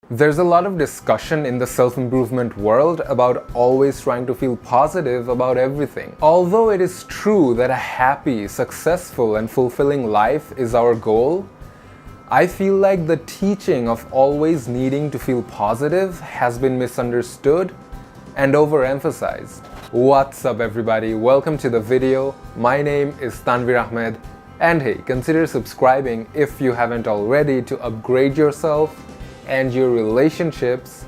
There's a lot of discussion in the self-improvement world about always trying to feel positive about everything. Although it is true that a happy, successful, and fulfilling life is our goal, I feel like the teaching of always needing to feel positive has been misunderstood and overemphasized. What's up everybody, welcome to the video. My name is Tanvir Ahmed, and hey, consider subscribing if you haven't already to upgrade yourself and your relationships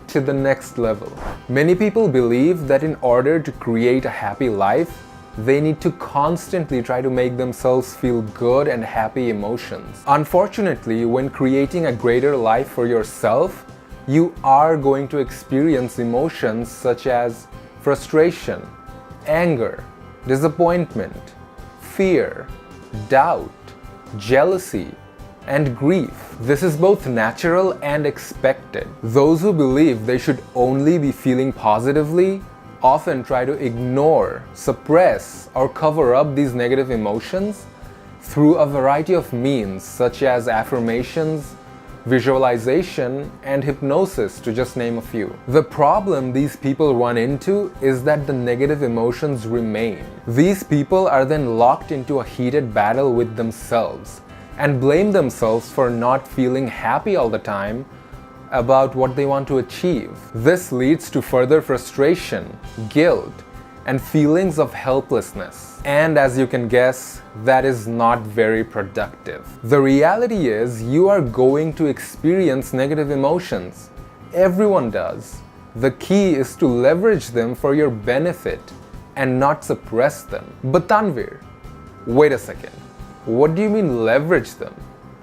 to the next level. Many people believe that in order to create a happy life, they need to constantly try to make themselves feel good and happy emotions. Unfortunately, when creating a greater life for yourself, you are going to experience emotions such as frustration, anger, disappointment, fear, doubt, jealousy, and grief. This is both natural and expected. Those who believe they should only be feeling positively often try to ignore, suppress, or cover up these negative emotions through a variety of means such as affirmations, visualization, and hypnosis, to just name a few. The problem these people run into is that the negative emotions remain. These people are then locked into a heated battle with themselves and blame themselves for not feeling happy all the time about what they want to achieve. This leads to further frustration, guilt, and feelings of helplessness. And as you can guess, that is not very productive. The reality is, you are going to experience negative emotions. Everyone does. The key is to leverage them for your benefit and not suppress them. But Tanvir, wait a second. What do you mean leverage them?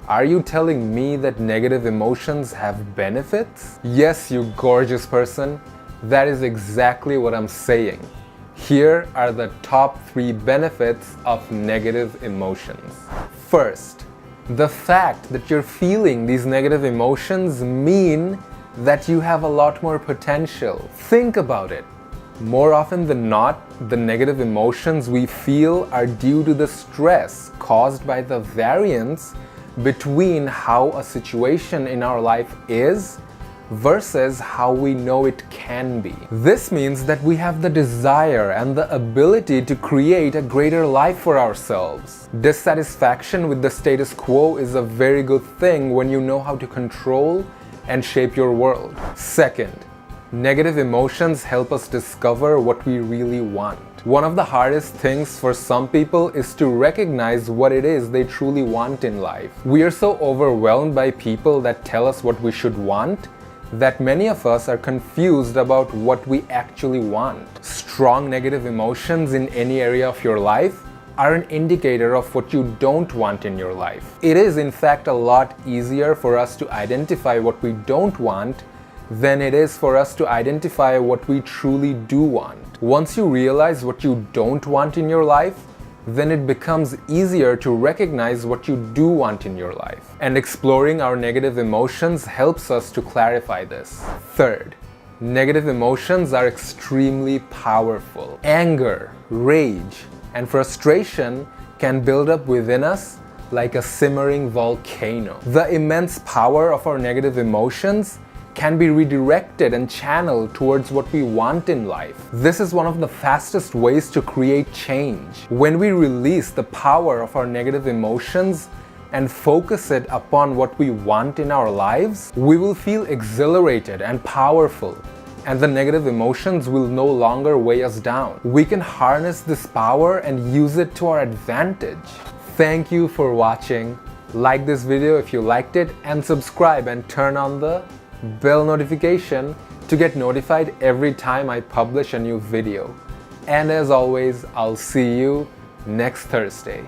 Are you telling me that negative emotions have benefits? Yes, you gorgeous person. That is exactly what I'm saying. Here are the top 3 benefits of negative emotions. First, the fact that you're feeling these negative emotions mean that you have a lot more potential. Think about it. More often than not, the negative emotions we feel are due to the stress caused by the variance between how a situation in our life is versus how we know it can be. This means that we have the desire and the ability to create a greater life for ourselves. Dissatisfaction with the status quo is a very good thing when you know how to control and shape your world. Second, negative emotions help us discover what we really want. One of the hardest things for some people is to recognize what it is they truly want in life. We are so overwhelmed by people that tell us what we should want that many of us are confused about what we actually want. Strong negative emotions in any area of your life are an indicator of what you don't want in your life. It is in fact a lot easier for us to identify what we don't want than it is for us to identify what we truly do want. Once you realize what you don't want in your life, then it becomes easier to recognize what you do want in your life. And exploring our negative emotions helps us to clarify this. Third, negative emotions are extremely powerful. Anger, rage, and frustration can build up within us like a simmering volcano. The immense power of our negative emotions can be redirected and channeled towards what we want in life. This is one of the fastest ways to create change. When we release the power of our negative emotions and focus it upon what we want in our lives, we will feel exhilarated and powerful, and the negative emotions will no longer weigh us down. We can harness this power and use it to our advantage. Thank you for watching. Like this video if you liked it, and subscribe and turn on the bell notification to get notified every time I publish a new video. And as always, I'll see you next Thursday.